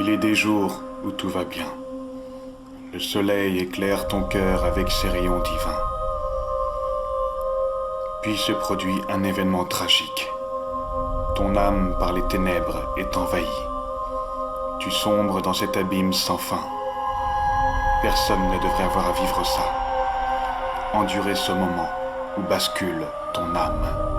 Il est des jours où tout va bien. Le soleil éclaire ton cœur avec ses rayons divins. Puis se produit un événement tragique. Ton âme par les ténèbres est envahie. Tu sombres dans cet abîme sans fin. Personne ne devrait avoir à vivre ça. Endurer ce moment où bascule ton âme.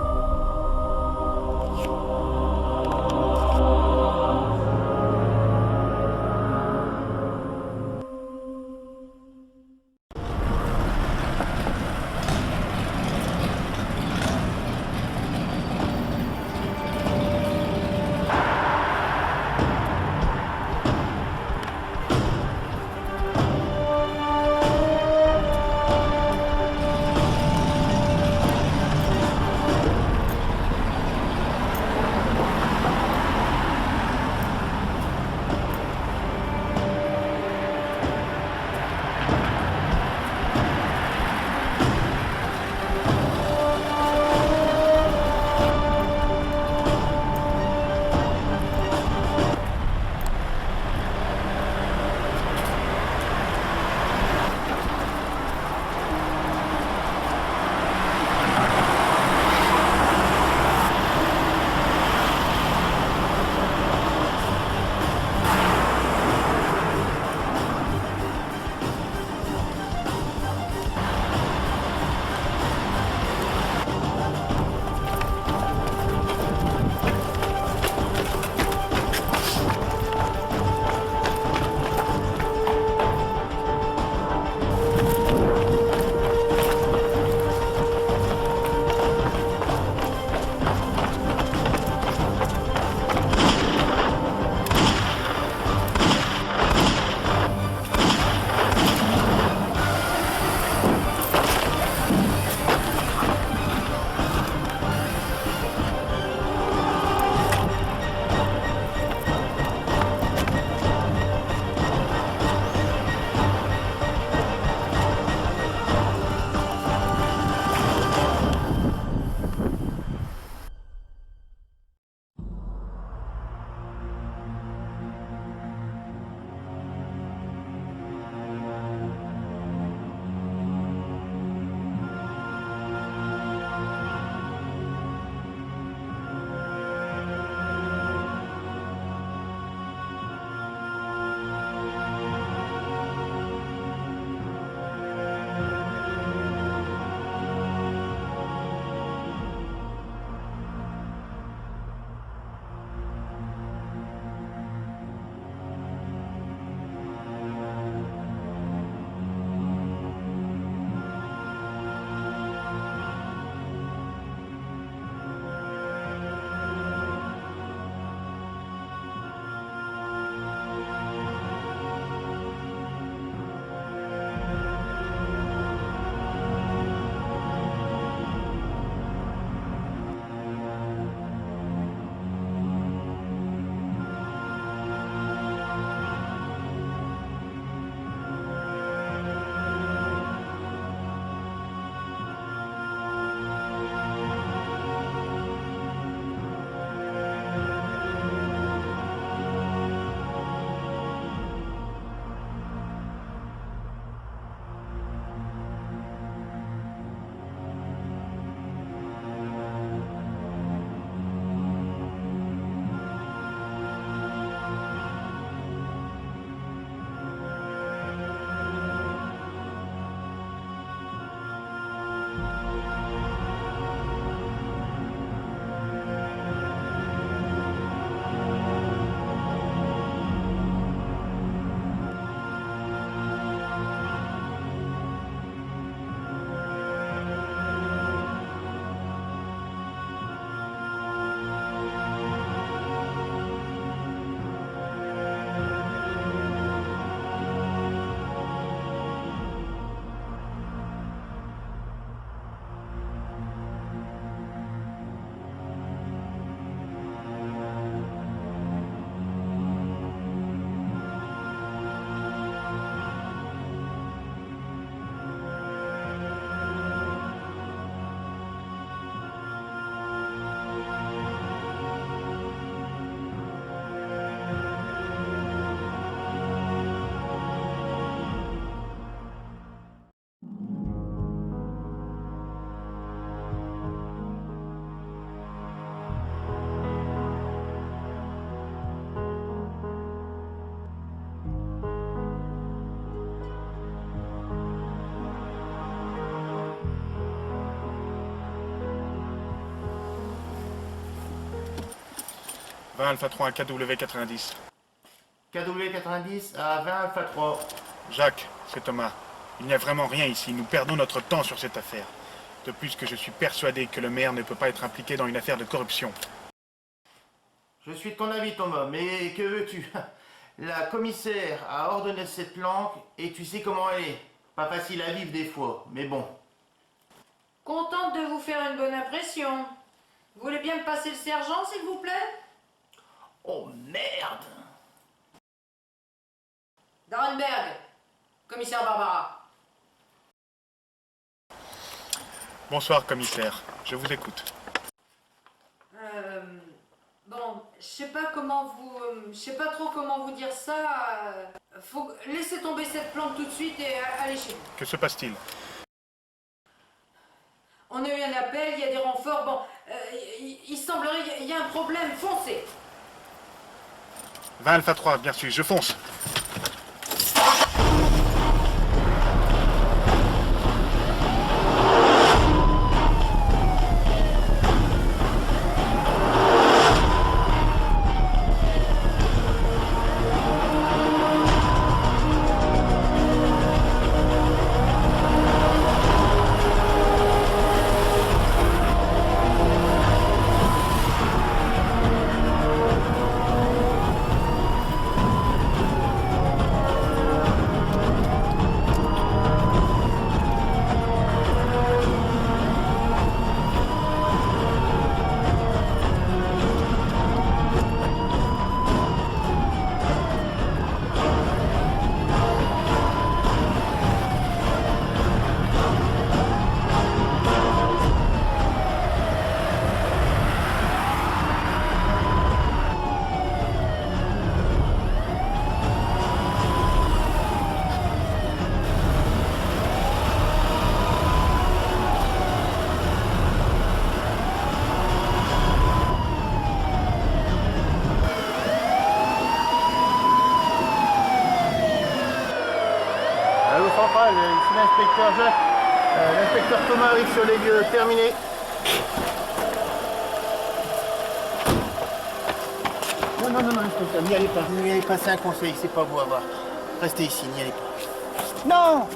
20 Alpha 3 à KW 90. KW 90 à 20 Alpha 3. Jacques, c'est Thomas. Il n'y a vraiment rien ici. Nous perdons notre temps sur cette affaire. De plus que je suis persuadé que le maire ne peut pas être impliqué dans une affaire de corruption. Je suis de ton avis, Thomas, mais que veux-tu? La commissaire a ordonné cette planque et tu sais comment elle est. Pas facile à vivre des fois, mais bon. Contente de vous faire une bonne impression. Vous voulez bien me passer le sergent, s'il vous plaît? Oh merde! Darenberg, commissaire Barbara. Bonsoir, commissaire. Je vous écoute. Bon, je sais pas trop comment vous dire ça. Faut laisser tomber cette plante tout de suite et aller chez vous. Que se passe-t-il? On a eu un appel, il y a des renforts. Bon, il semblerait qu'il y a un problème. Foncez. 20 Alpha 3, bien sûr, je fonce. Allô centrale, ici l'inspecteur Jacques. L'inspecteur Thomas arrive sur les lieux. Terminé. Non, inspecteur, n'y allez pas. N'y allez pas, c'est un conseil, c'est pas vous à voir. Restez ici, n'y allez pas. Non!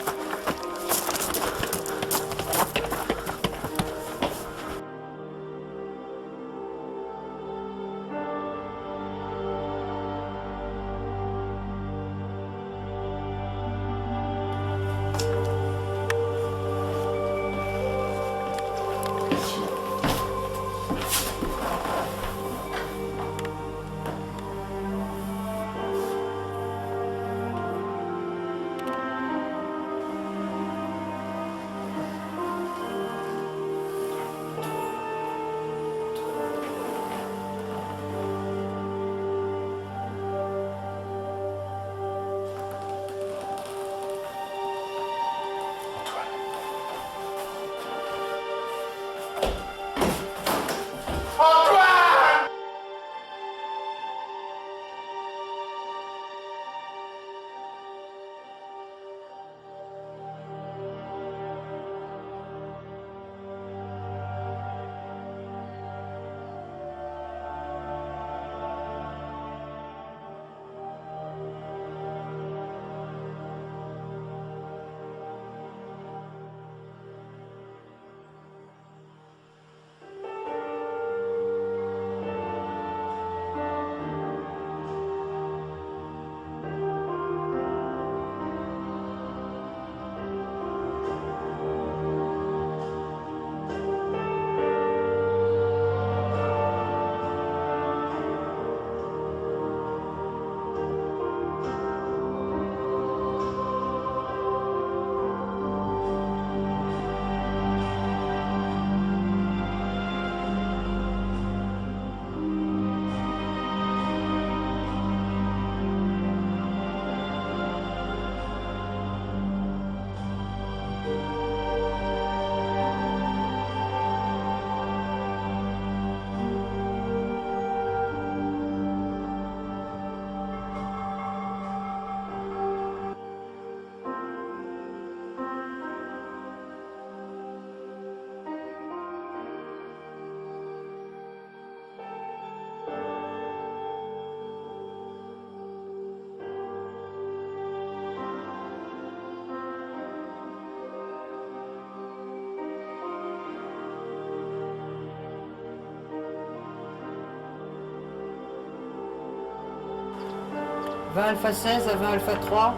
20 alpha 16 à 20 alpha 3.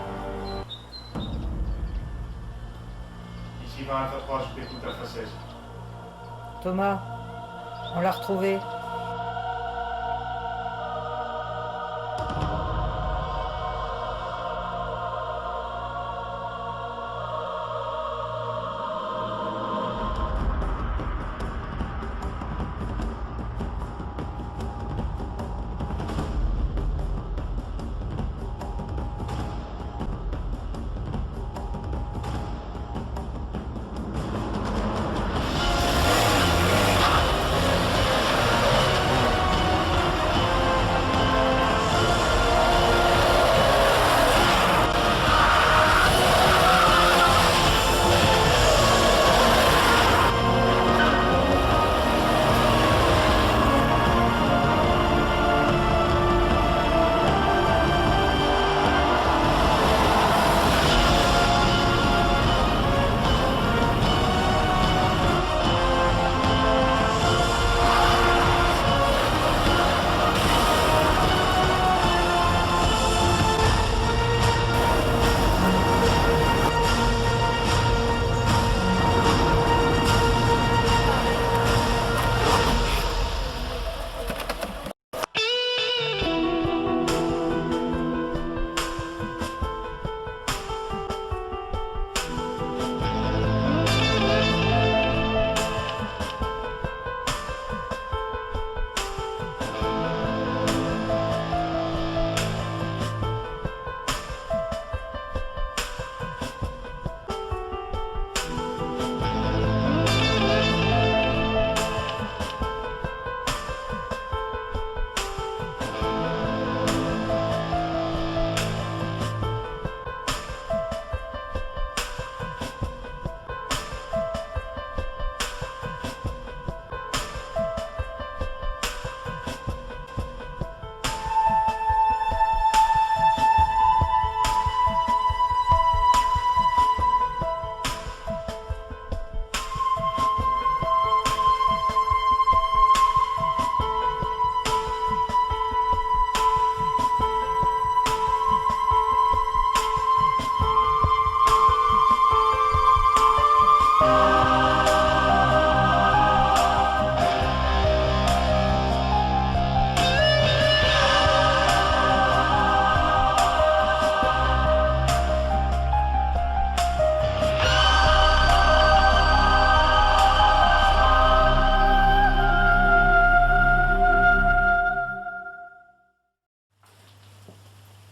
Ici 20 Alpha 3, je t'écoute Alpha 16. Thomas, on l'a retrouvé.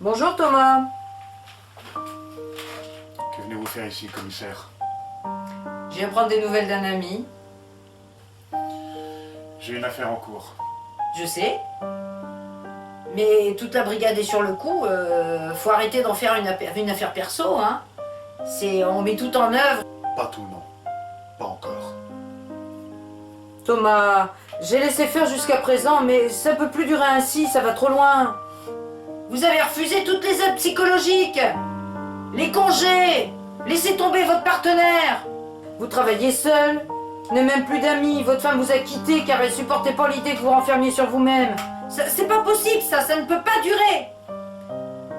Bonjour Thomas. Que venez-vous faire ici, commissaire? Je viens prendre des nouvelles d'un ami. J'ai une affaire en cours. Je sais. Mais toute la brigade est sur le coup. Faut arrêter d'en faire une affaire perso, hein. On met tout en œuvre. Pas tout, non. Pas encore. Thomas, j'ai laissé faire jusqu'à présent, mais ça peut plus durer ainsi, ça va trop loin. Vous avez refusé toutes les aides psychologiques, les congés, laissez tomber votre partenaire. Vous travaillez seul, n'avez même plus d'amis, votre femme vous a quitté car elle supportait pas l'idée que vous renfermiez sur vous-même. C'est pas possible ça ne peut pas durer.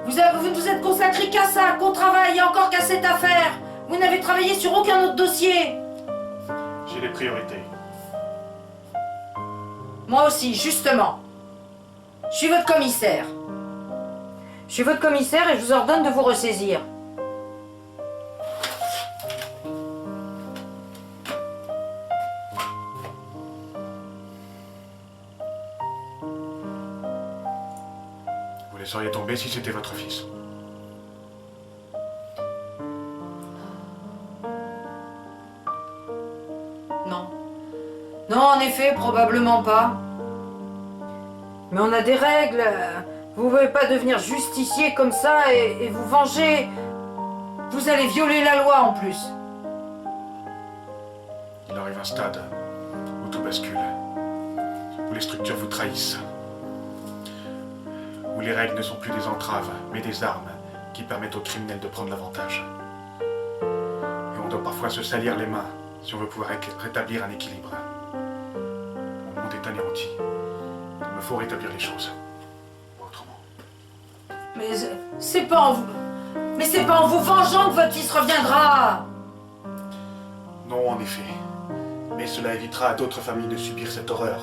Vous ne vous êtes consacré qu'à ça, qu'au travail et encore qu'à cette affaire. Vous n'avez travaillé sur aucun autre dossier. J'ai des priorités. Moi aussi, justement. Je suis votre commissaire. Je suis votre commissaire et je vous ordonne de vous ressaisir. Vous laisseriez tomber si c'était votre fils. Non. Non, en effet, probablement pas. Mais on a des règles. Vous ne pouvez pas devenir justicier comme ça et vous venger. Vous allez violer la loi en plus. Il arrive un stade où tout bascule, où les structures vous trahissent, où les règles ne sont plus des entraves, mais des armes qui permettent aux criminels de prendre l'avantage. Et on doit parfois se salir les mains si on veut pouvoir rétablir un équilibre. Mon monde est anéanti. Il me faut rétablir les choses. Autrement. Mais c'est pas en vous... Mais c'est pas en vous vengeant que votre fils reviendra. Non, en effet. Mais cela évitera à d'autres familles de subir cette horreur.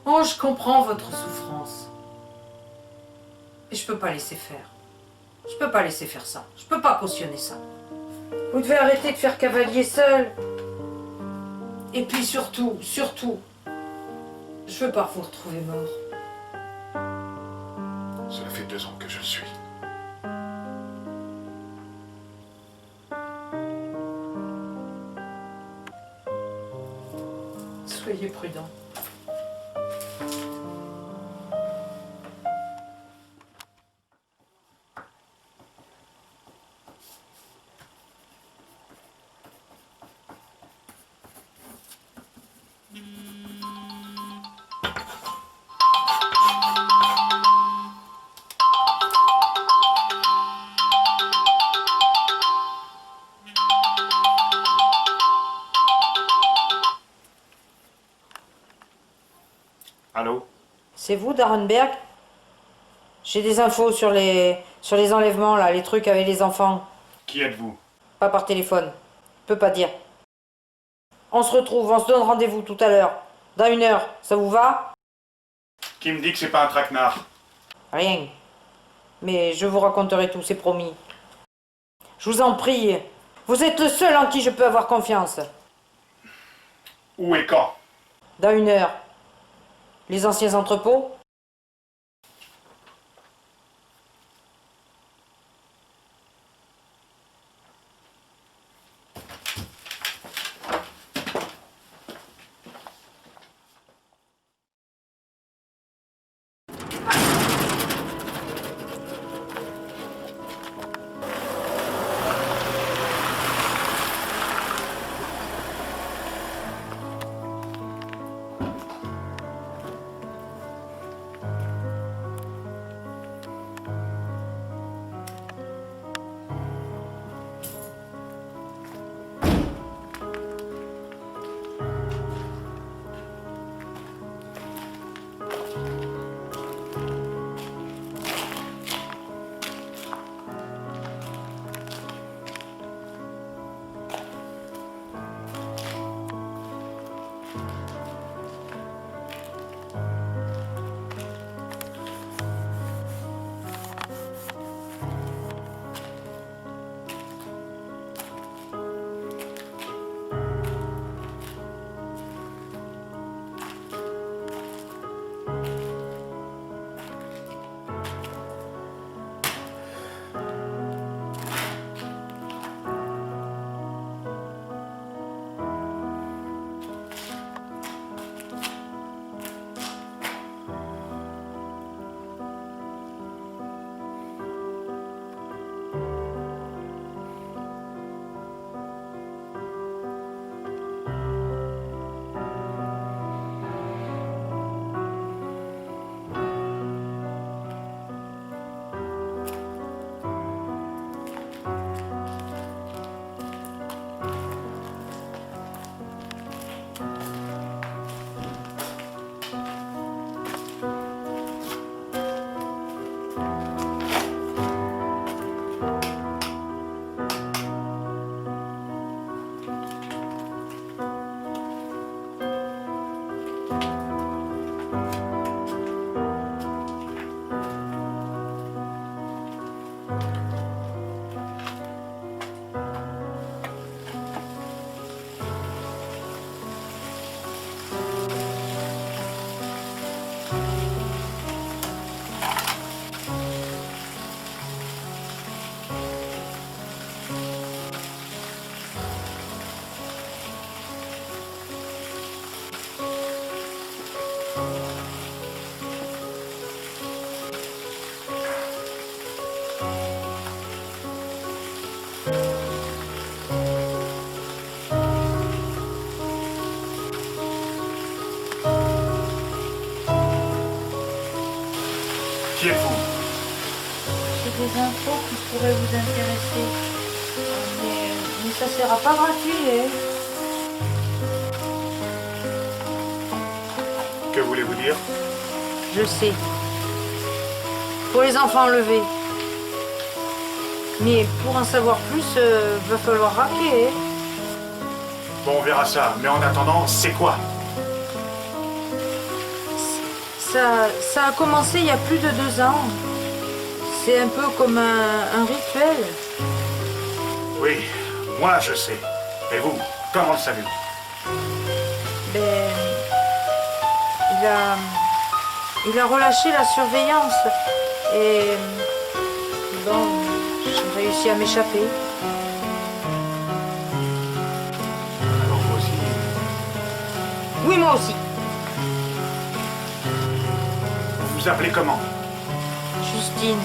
Oh, je comprends votre souffrance. Mais je peux pas laisser faire. Je peux pas laisser faire ça. Je peux pas cautionner ça. Vous devez arrêter de faire cavalier seul. Et puis surtout, je veux pas vous retrouver mort. Cela fait 2 ans que je le suis. Soyez prudent. Allô? C'est vous, Darenberg? J'ai des infos sur les enlèvements, là, les trucs avec les enfants. Qui êtes-vous? Pas par téléphone. Je peux pas dire. On se retrouve, on se donne rendez-vous tout à l'heure. Dans 1 heure, ça vous va? Qui me dit que c'est pas un traquenard? Rien. Mais je vous raconterai tout, c'est promis. Je vous en prie. Vous êtes le seul en qui je peux avoir confiance. Où et quand? Dans 1 heure. Les anciens entrepôts? Qui êtes-vous? J'ai des infos qui pourraient vous intéresser. Mais ça sera pas gratuit, hein. Que voulez-vous dire? Je sais. pour les enfants enlevés. Mais pour en savoir plus, va falloir raquer. Hein. Bon, on verra ça. Mais en attendant, c'est quoi? Ça a commencé il y a plus de 2 ans. C'est un peu comme un rituel. Oui, moi je sais. Et vous, comment le savez-vous? Ben, il a relâché la surveillance. Et bon, j'ai réussi à m'échapper. Alors vous aussi. Oui, moi aussi. Vous vous appelez comment? Justine.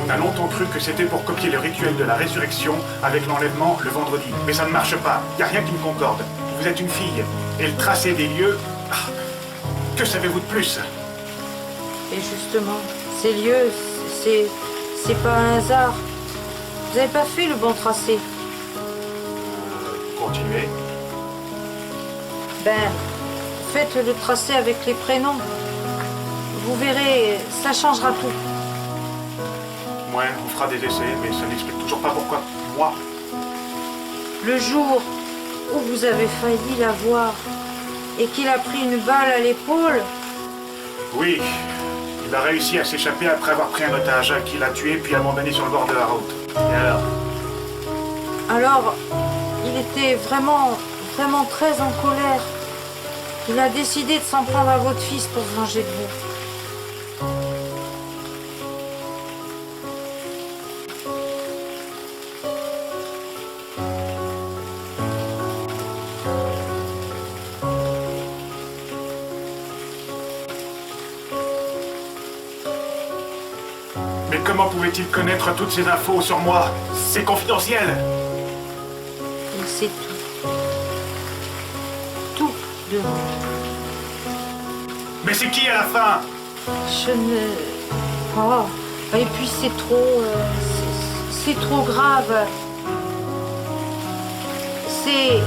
On a longtemps cru que c'était pour copier le rituel de la résurrection avec l'enlèvement le vendredi. Mais ça ne marche pas. Il n'y a rien qui me concorde. Vous êtes une fille. Et le tracé des lieux... Ah, que savez-vous de plus? Et justement, ces lieux, c'est pas un hasard. Vous n'avez pas fait le bon tracé. Continuez. Ben, faites le tracé avec les prénoms. Vous verrez, ça changera tout. Ouais, on fera des essais, mais ça n'explique toujours pas pourquoi moi. Le jour où vous avez failli la voir et qu'il a pris une balle à l'épaule, Oui, il a réussi à s'échapper après avoir pris un otage, qu'il a tué puis abandonné sur le bord de la route. Et alors il était vraiment très en colère. Il a décidé de s'en prendre à votre fils pour se venger de vous. Mais comment pouvait-il connaître toutes ces infos sur moi? C'est confidentiel. Il sait tout. Tout de vous. Mais c'est qui à la fin? Je ne... Oh. Et puis c'est trop... c'est trop grave. C'est...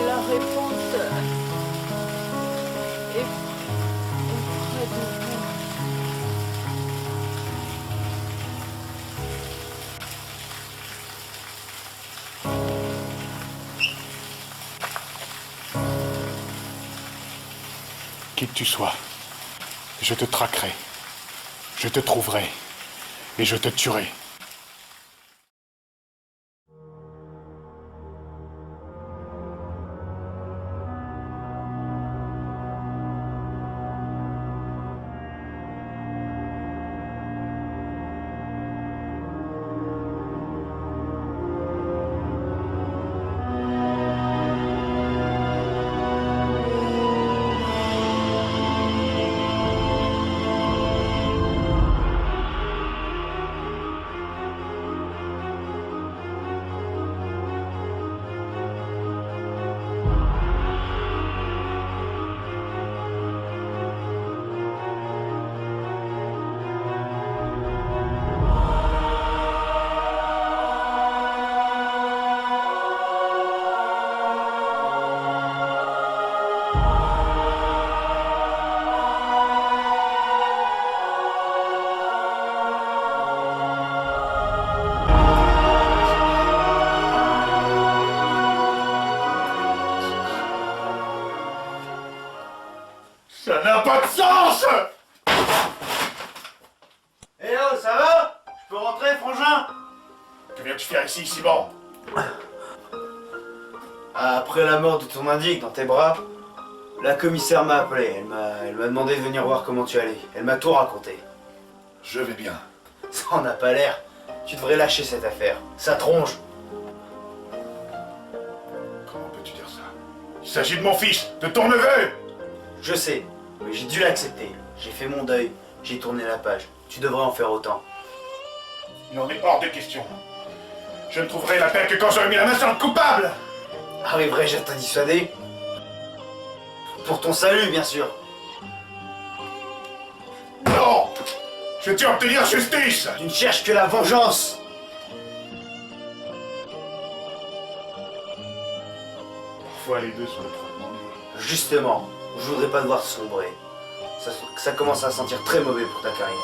La réponse est près de vous. Qui que tu sois, je te traquerai, je te trouverai et je te tuerai. Ça n'a pas de sens! Eh oh, ça va? Je peux rentrer, frangin? Que viens-tu faire ici, Simon? Après la mort de ton indique dans tes bras, la commissaire m'a appelé. Elle m'a demandé de venir voir comment tu allais. Elle m'a tout raconté. Je vais bien. Ça en a pas l'air. tu devrais lâcher cette affaire. Ça tronche. Comment peux-tu dire ça? Il s'agit de mon fils, de ton neveu! Je sais, mais j'ai dû l'accepter. J'ai fait mon deuil, j'ai tourné la page. Tu devrais en faire autant. Il en est hors de question. Je ne trouverai la paix que quand j'aurai mis la main sur le coupable! Arriverai-je à te dissuader? Pour ton salut, bien sûr. Non! Je tiens à obtenir justice! Tu ne cherches que la vengeance. Parfois les deux sont le traitement. Justement, je voudrais pas te voir sombrer. Ça commence à sentir très mauvais pour ta carrière.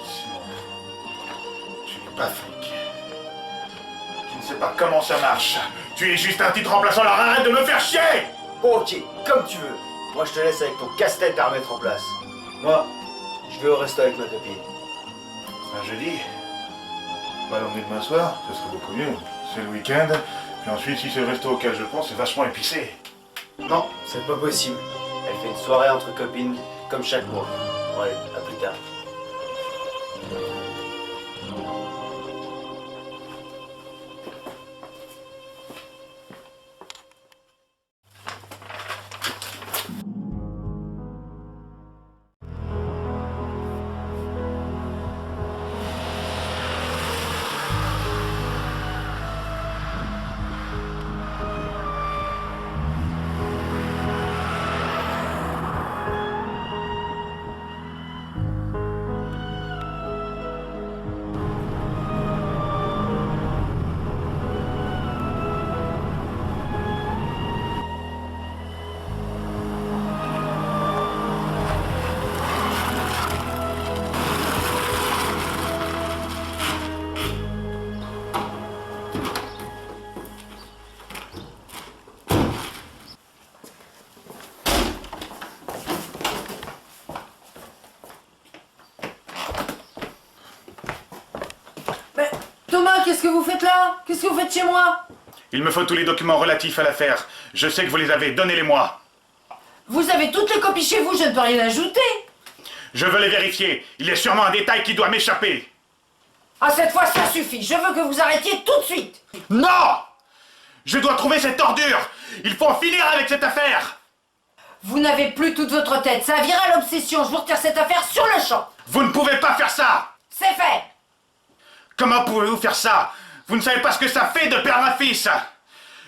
Simon, tu n'es pas flic. Tu ne sais pas comment ça marche. Tu es juste un titre remplaçant, alors arrête de me faire chier! Ok, comme tu veux. Moi, je te laisse avec ton casse-tête à remettre en place. Moi, je vais au resto avec ma copine. Un jeudi? Pas l'emmener demain soir, ce serait beaucoup mieux. C'est le week-end, puis ensuite, si c'est le resto auquel je pense, c'est vachement épicé. Non, c'est pas possible. Elle fait une soirée entre copines, comme chaque mois. Ouais, à plus tard. Thomas, qu'est-ce que vous faites là? Qu'est-ce que vous faites chez moi? Il me faut tous les documents relatifs à l'affaire. Je sais que vous les avez, donnez-les-moi. Vous avez toutes les copies chez vous, je ne peux rien ajouter. Je veux les vérifier. Il y a sûrement un détail qui doit m'échapper. Ah, cette fois, ça suffit. Je veux que vous arrêtiez tout de suite. Non! Je dois trouver cette ordure. Il faut en finir avec cette affaire. Vous n'avez plus toute votre tête. Ça vire à l'obsession. Je vous retire cette affaire sur le champ. Vous ne pouvez pas faire ça. C'est fait. Comment pouvez-vous faire ça? Vous ne savez pas ce que ça fait de perdre un fils.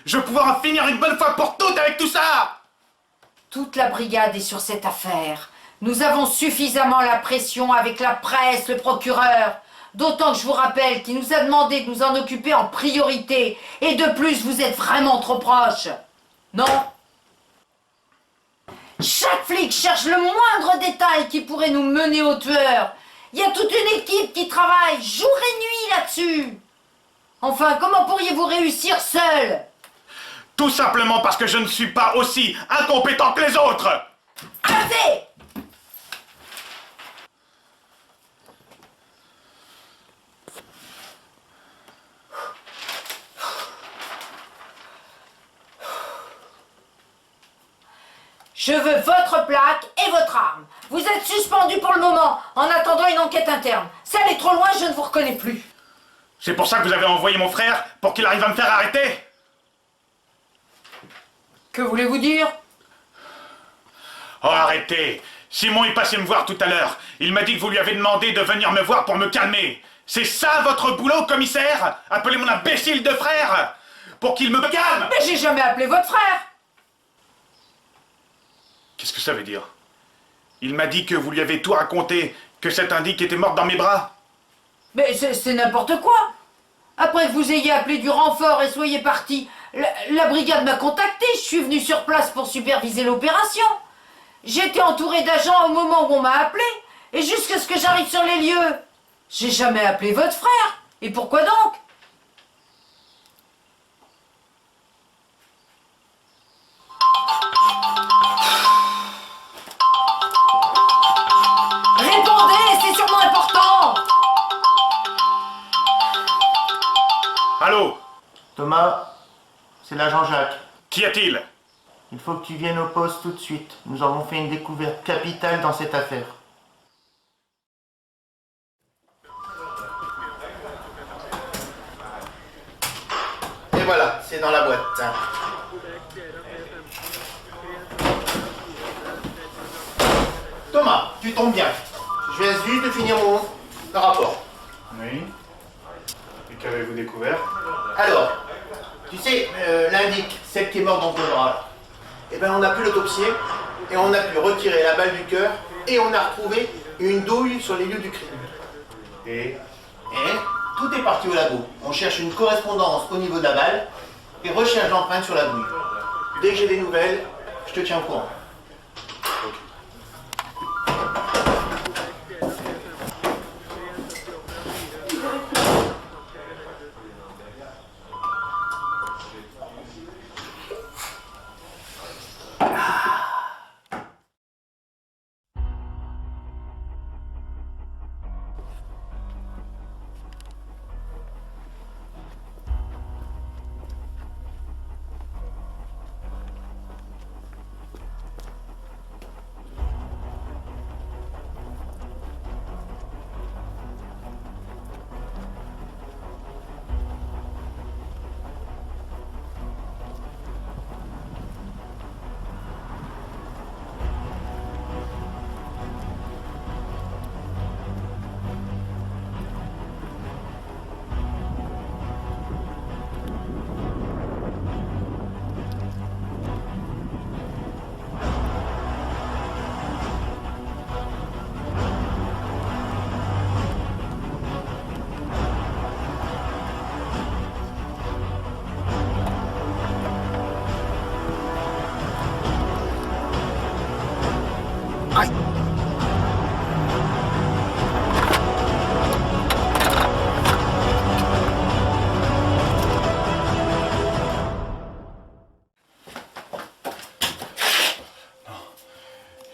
Je veux pouvoir en finir une bonne fois pour toutes avec tout ça. Toute la brigade est sur cette affaire. Nous avons suffisamment la pression avec la presse, le procureur. D'autant que je vous rappelle qu'il nous a demandé de nous en occuper en priorité. Et de plus, vous êtes vraiment trop proches. Non? Chaque flic cherche le moindre détail qui pourrait nous mener au tueur. Il y a toute une équipe qui travaille jour et nuit là-dessus. Enfin, comment pourriez-vous réussir seul? Tout simplement parce que je ne suis pas aussi incompétent que les autres. Arrêtez! Je veux votre plaque et votre arme. Vous êtes suspendu pour le moment, en attendant une enquête interne. Ça allait trop loin, je ne vous reconnais plus. C'est pour ça que vous avez envoyé mon frère, pour qu'il arrive à me faire arrêter? Que voulez-vous dire? Oh, arrêtez! Simon est passé me voir tout à l'heure. Il m'a dit que vous lui avez demandé de venir me voir pour me calmer. C'est ça votre boulot, commissaire? Appelez mon imbécile de frère pour qu'il me calme! Mais j'ai jamais appelé votre frère. Qu'est-ce que ça veut dire? Il m'a dit que vous lui avez tout raconté, que cette indique était morte dans mes bras. Mais c'est n'importe quoi. Après que vous ayez appelé du renfort et soyez parti, la brigade m'a contacté. Je suis venu sur place pour superviser l'opération. J'étais entouré d'agents au moment où on m'a appelé. Et jusqu'à ce que j'arrive sur les lieux, j'ai jamais appelé votre frère. Et pourquoi donc? Répondez, c'est sûrement important. Allô? Thomas, c'est l'agent Jacques. Qu'y a-t-il? Il faut que tu viennes au poste tout de suite. Nous avons fait une découverte capitale dans cette affaire. c'est dans la boîte. Thomas, tu tombes bien. Je viens juste de finir mon rapport. Oui. Et qu'avez-vous découvert? Alors, tu sais, l'indique, celle qui est morte dans ton bras. Eh ben, on a pu l'autopsier et on a pu retirer la balle du cœur et on a retrouvé une douille sur les lieux du crime. Et Et tout est parti au labo. On cherche une correspondance au niveau de la balle et recherche l'empreinte sur la douille. Dès que j'ai des nouvelles, je te tiens au courant.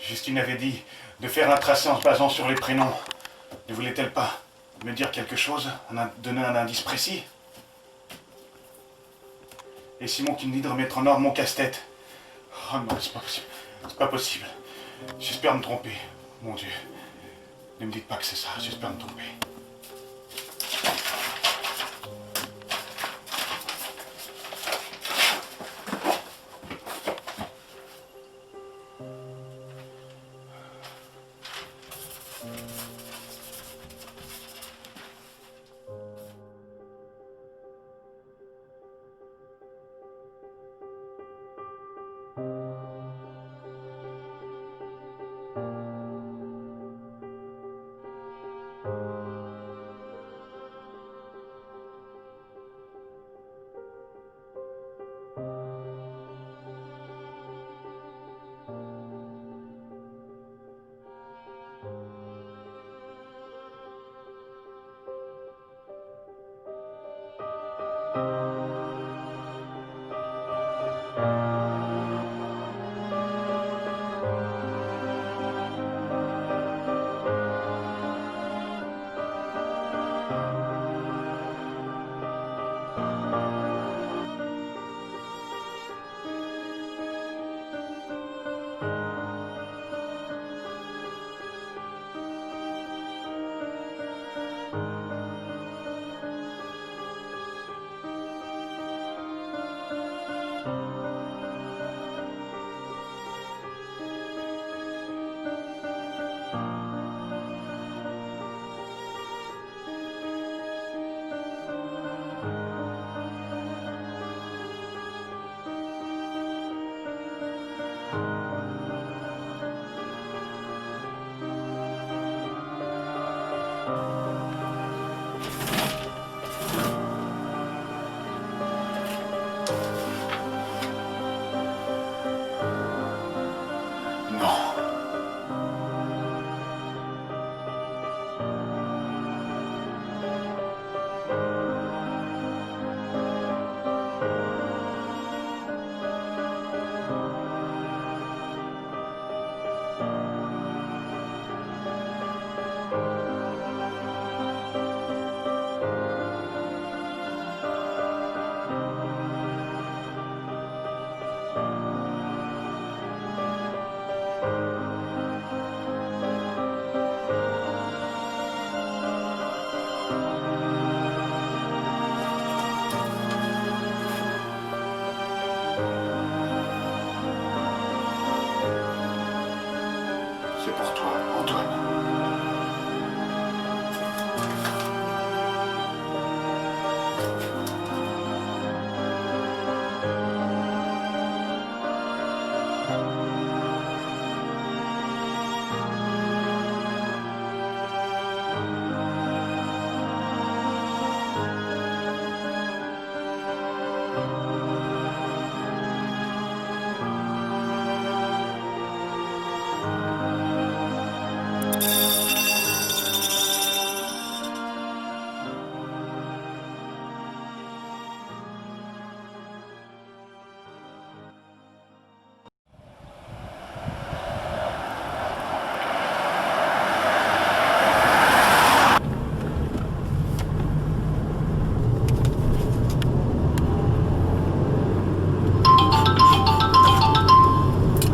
Justine avait dit de faire un tracé en se basant sur les prénoms. Ne voulait-elle pas me dire quelque chose, donner un indice précis? Et Simon qui me dit de remettre en ordre mon casse-tête. Oh non, c'est pas possible. C'est pas possible. J'espère me tromper. Mon Dieu. Ne me dites pas que c'est ça. J'espère me tromper.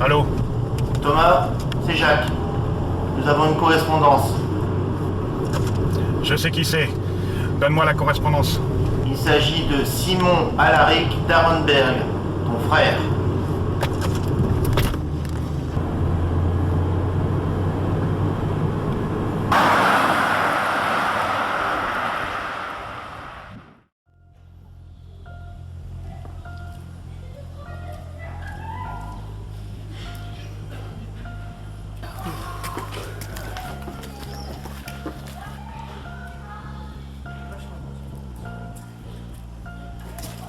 Allô? Thomas, c'est Jacques. Nous avons une correspondance. Je sais qui c'est. Donne-moi la correspondance. Il s'agit de Simon Alaric d'Arenberg, ton frère.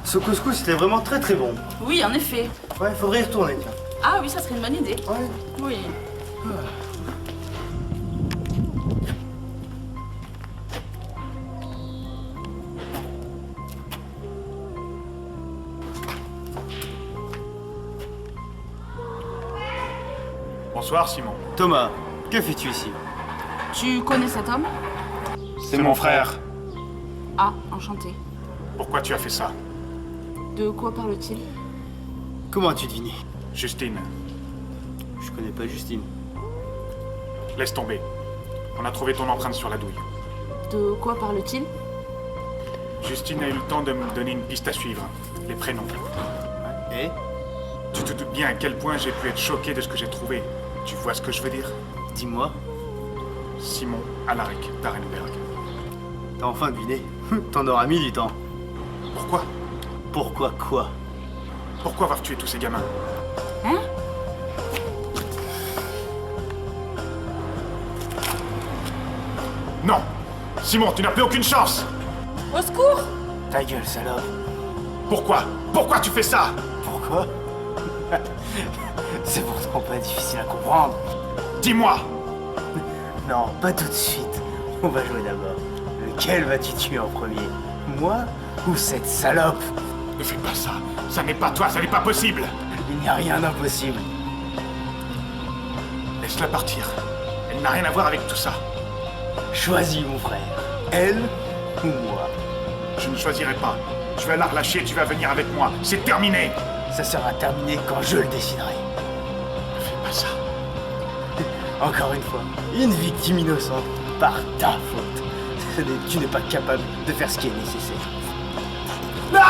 Ce couscous c'était vraiment très très bon. Oui, en effet. Ouais, faudrait y retourner, tiens. Ah oui, ça serait une bonne idée. Ouais. Oui. Bonsoir, Simon. Thomas, que fais-tu ici? Tu connais cet homme? C'est mon frère. Ah, enchanté. Pourquoi tu as fait ça? De quoi parle-t-il? Comment as-tu deviné? Justine, Je connais pas Justine. laisse tomber. On a trouvé ton empreinte sur la douille. De quoi parle-t-il? Justine a eu le temps de me donner une piste à suivre. Les prénoms. Et? Tu te doutes bien à quel point j'ai pu être choqué de ce que j'ai trouvé. Tu vois ce que je veux dire? Dis-moi, Simon Alaric d'Arenberg. t'as enfin deviné? T'en auras mis du temps. Pourquoi? Pourquoi quoi? Pourquoi avoir tué tous ces gamins? Hein? Non! Simon, tu n'as plus aucune chance! Au secours! Ta gueule, salope. Pourquoi? Pourquoi tu fais ça? Pourquoi? C'est pourtant pas difficile à comprendre. Dis-moi! Non, pas tout de suite. On va jouer d'abord. Lequel vas-tu tuer en premier? Moi ou cette salope? Ne fais pas ça. Ça n'est pas toi, ça n'est pas possible. Il n'y a rien d'impossible. Laisse-la partir. Elle n'a rien à voir avec tout ça. Choisis, mon frère. Elle ou moi? Je ne choisirai pas. Je vais la relâcher et tu vas venir avec moi. C'est terminé. Ça sera terminé quand je le déciderai. Ne fais pas ça. Encore une fois, une victime innocente par ta faute. Tu n'es pas capable de faire ce qui est nécessaire. Non!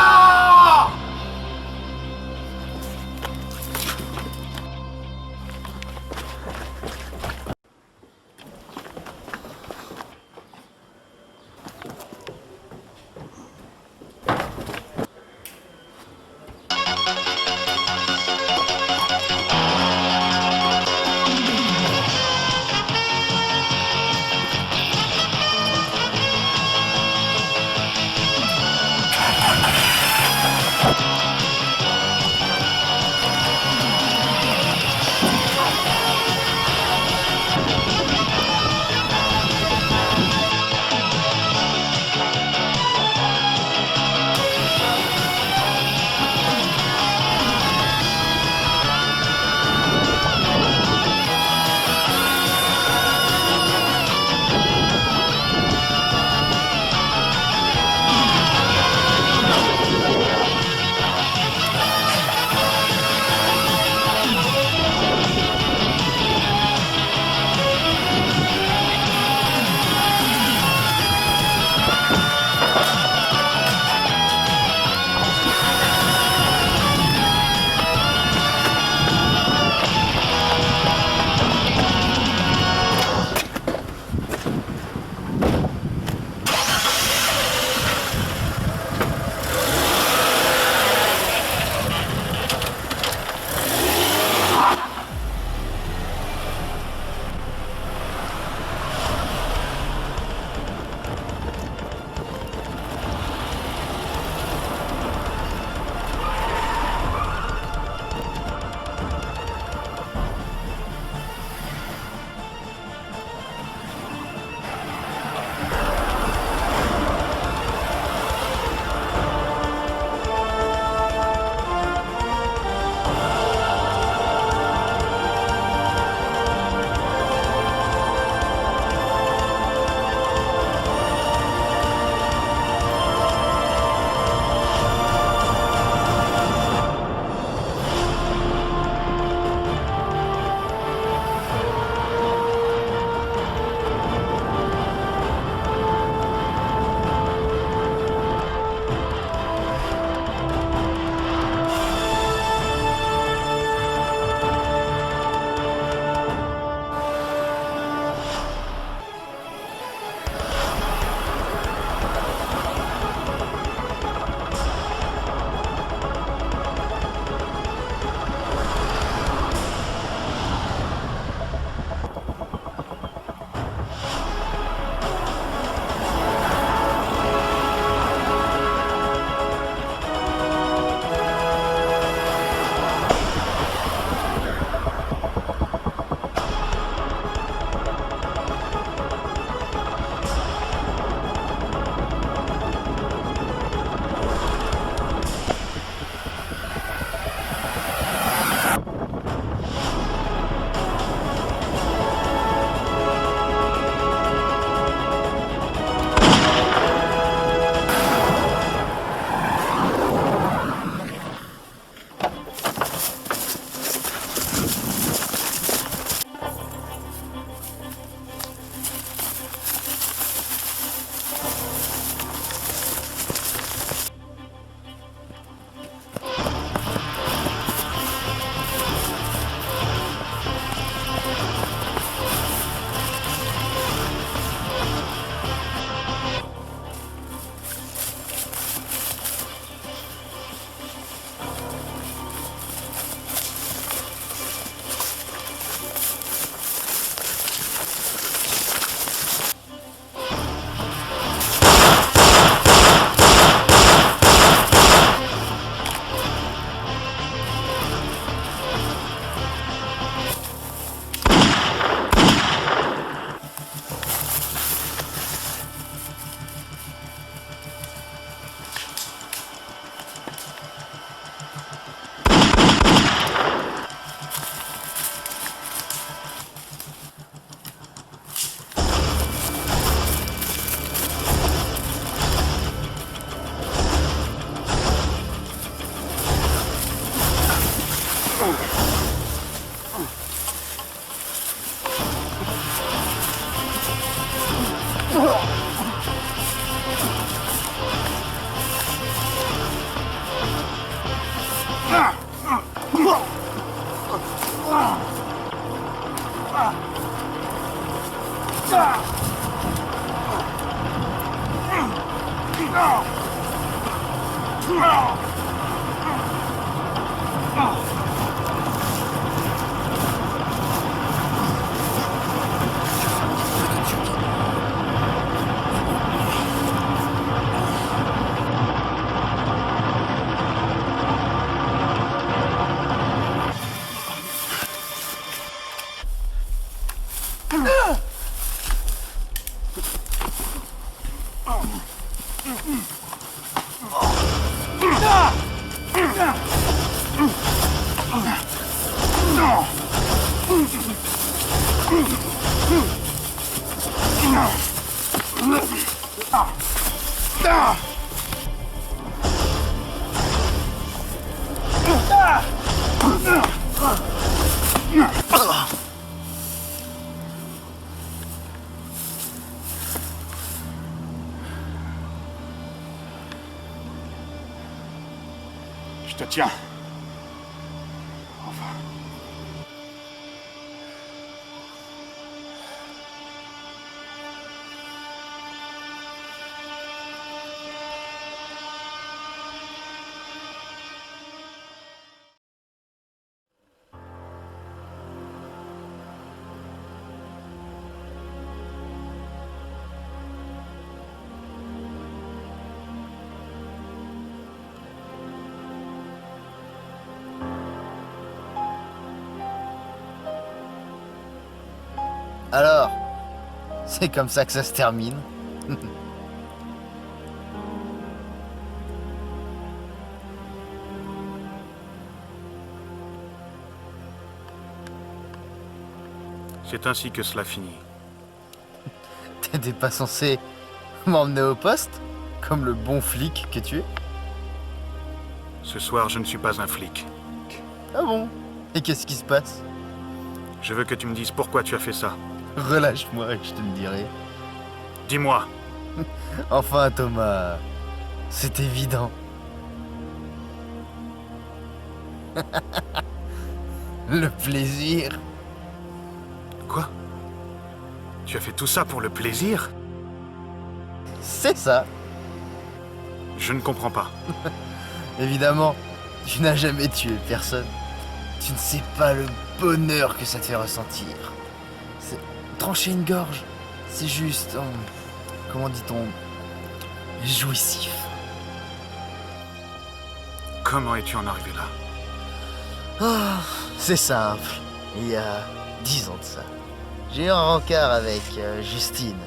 Je te tiens. Enfin. Alors, c'est comme ça que ça se termine. C'est ainsi que cela finit. T'étais pas censé m'emmener au poste, comme le bon flic que tu es? Ce soir, je ne suis pas un flic. Ah bon? Et qu'est-ce qui se passe? Je veux que tu me dises pourquoi tu as fait ça. Relâche-moi et je te le dirai. Dis-moi. Enfin Thomas, c'est évident. Le plaisir. Quoi? Tu as fait tout ça pour le plaisir? C'est ça. Je ne comprends pas. Évidemment, tu n'as jamais tué personne. Tu ne sais pas le bonheur que ça te fait ressentir. C'est trancher une gorge. C'est juste, comment dit-on, jouissif. Comment es-tu en arrivé là? Ah, c'est simple. Il y a 10 ans de ça. J'ai eu un rencard avec Justine.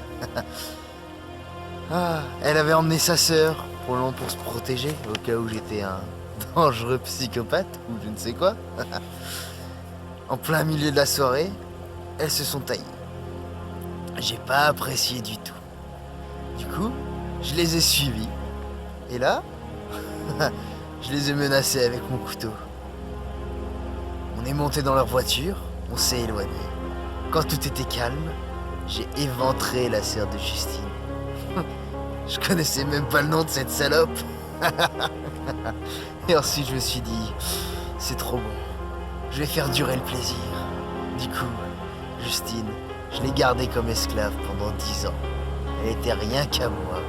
Ah, elle avait emmené sa sœur pour se protéger, au cas où j'étais un dangereux psychopathe ou je ne sais quoi. En plein milieu de la soirée, elles se sont taillées. J'ai pas apprécié du tout. Du coup, je les ai suivies. Et là, je les ai menacées avec mon couteau. On est monté dans leur voiture, on s'est éloigné. Quand tout était calme, j'ai éventré la sœur de Justine. Je connaissais même pas le nom de cette salope. Et ensuite je me suis dit, c'est trop bon. Je vais faire durer le plaisir. Du coup, Justine, je l'ai gardée comme esclave pendant 10 ans. Elle était rien qu'à moi.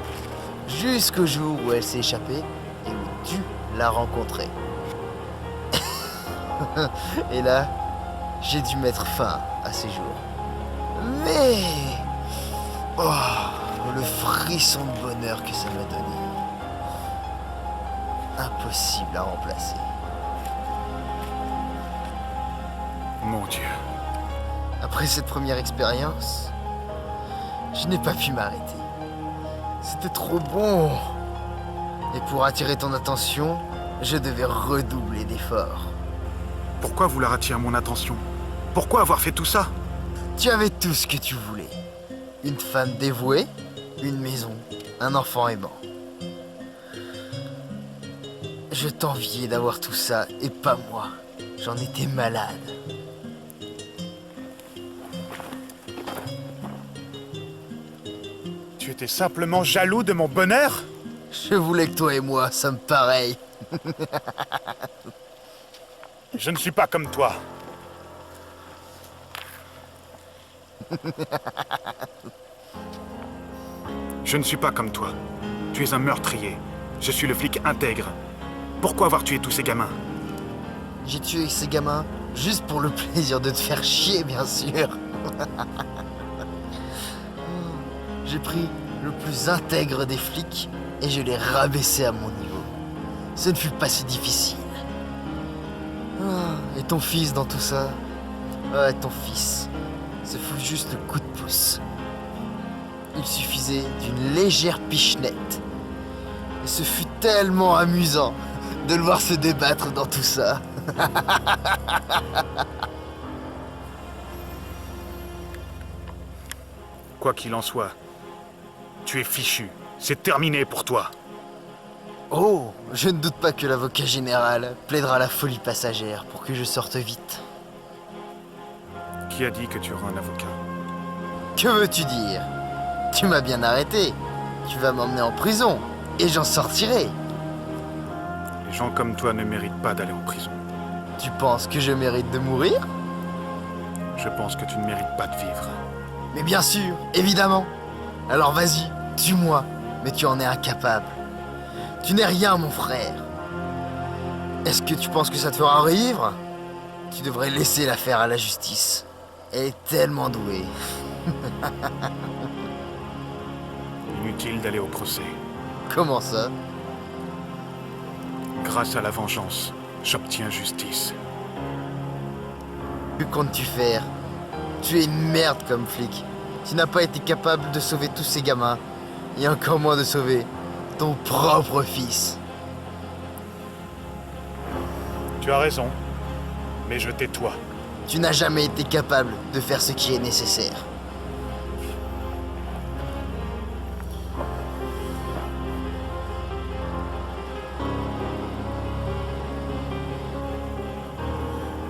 Jusqu'au jour où elle s'est échappée et où tu l'as rencontrée. Et là, j'ai dû mettre fin à ces jours. Mais... oh, le frisson de bonheur que ça m'a donné. Impossible à remplacer. Mon Dieu. Après cette première expérience, je n'ai pas pu m'arrêter. C'était trop bon. Et pour attirer ton attention, je devais redoubler d'efforts. Pourquoi vouloir attirer mon attention? Pourquoi avoir fait tout ça? Tu avais tout ce que tu voulais. Une femme dévouée, une maison, un enfant aimant. Je t'enviais d'avoir tout ça et pas moi. J'en étais malade. Tu étais simplement jaloux de mon bonheur? Je voulais que toi et moi sommes pareils. Je ne suis pas comme toi. Je ne suis pas comme toi. Tu es un meurtrier. Je suis le flic intègre. Pourquoi avoir tué tous ces gamins? J'ai tué ces gamins juste pour le plaisir de te faire chier, bien sûr. J'ai pris le plus intègre des flics et je l'ai rabaissé à mon niveau. Ce ne fut pas si difficile. Et ton fils dans tout ça? Ouais, ton fils. Ce fut juste le coup de pouce. Il suffisait d'une légère pichenette. Et ce fut tellement amusant de le voir se débattre dans tout ça. Quoi qu'il en soit, tu es fichu. C'est terminé pour toi. Oh, je ne doute pas que l'avocat général plaidera la folie passagère pour que je sorte vite. Qui a dit que tu auras un avocat? Que veux-tu dire? Tu m'as bien arrêté. Tu vas m'emmener en prison et j'en sortirai. Les gens comme toi ne méritent pas d'aller en prison. Tu penses que je mérite de mourir? Je pense que tu ne mérites pas de vivre. Mais bien sûr, évidemment. Alors vas-y, tue-moi, mais tu en es incapable. Tu n'es rien, mon frère. Est-ce que tu penses que ça te fera revivre? Tu devrais laisser l'affaire à la justice. Elle est tellement douée. Inutile d'aller au procès. Comment ça? Grâce à la vengeance, j'obtiens justice. Que comptes-tu faire? Tu es une merde comme flic. Tu n'as pas été capable de sauver tous ces gamins. Et encore moins de sauver ton propre fils. Tu as raison, mais je tais-toi. Tu n'as jamais été capable de faire ce qui est nécessaire.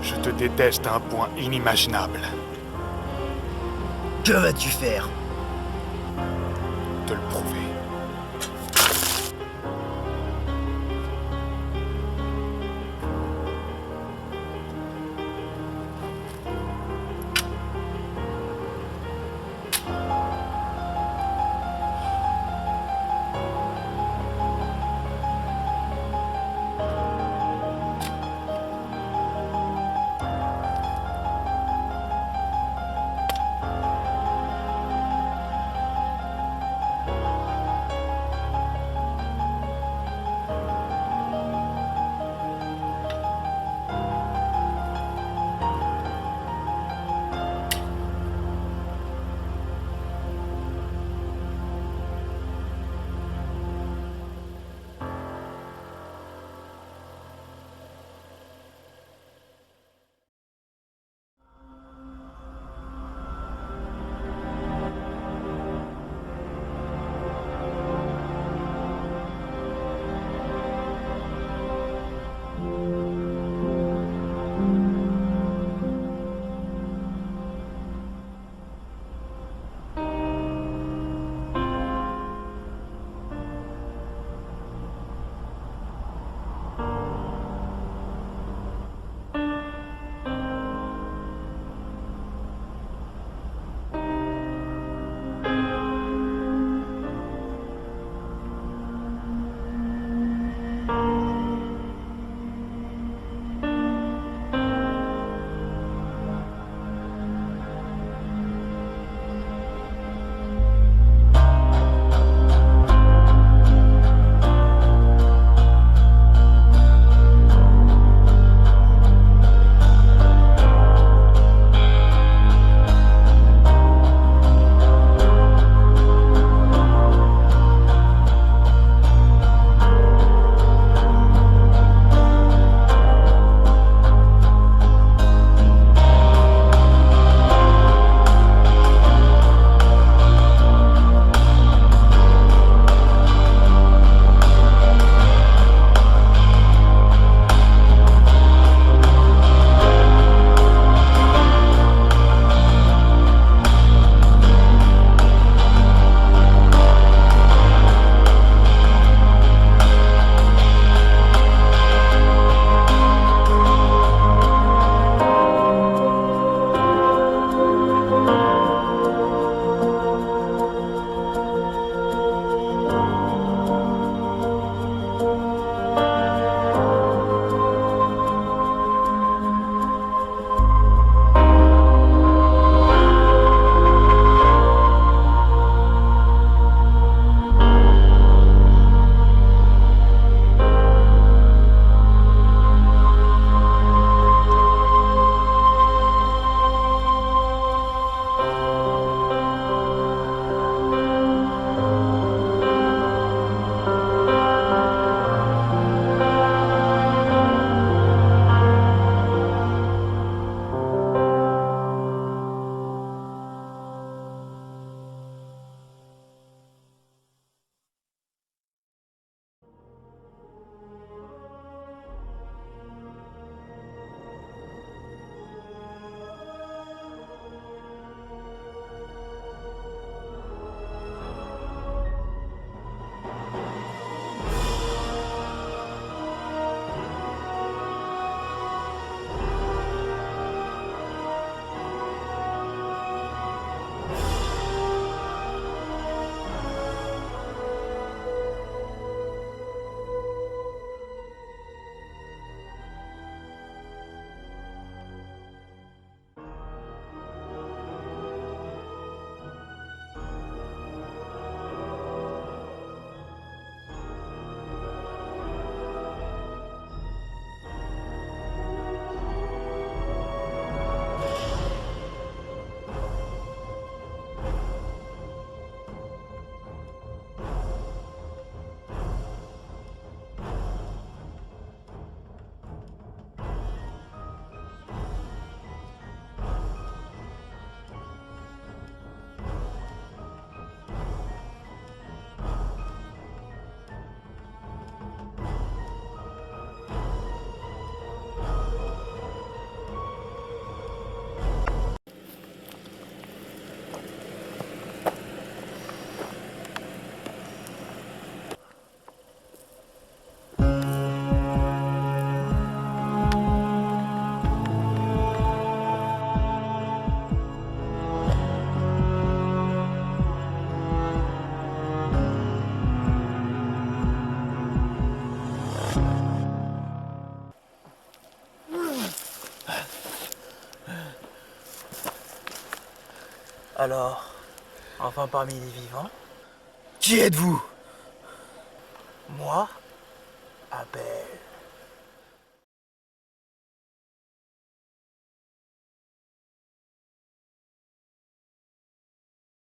Je te déteste à un point inimaginable. Que vas-tu faire? Te le prouver. Alors, enfin parmi les vivants, Qui êtes-vous? moi, Abel.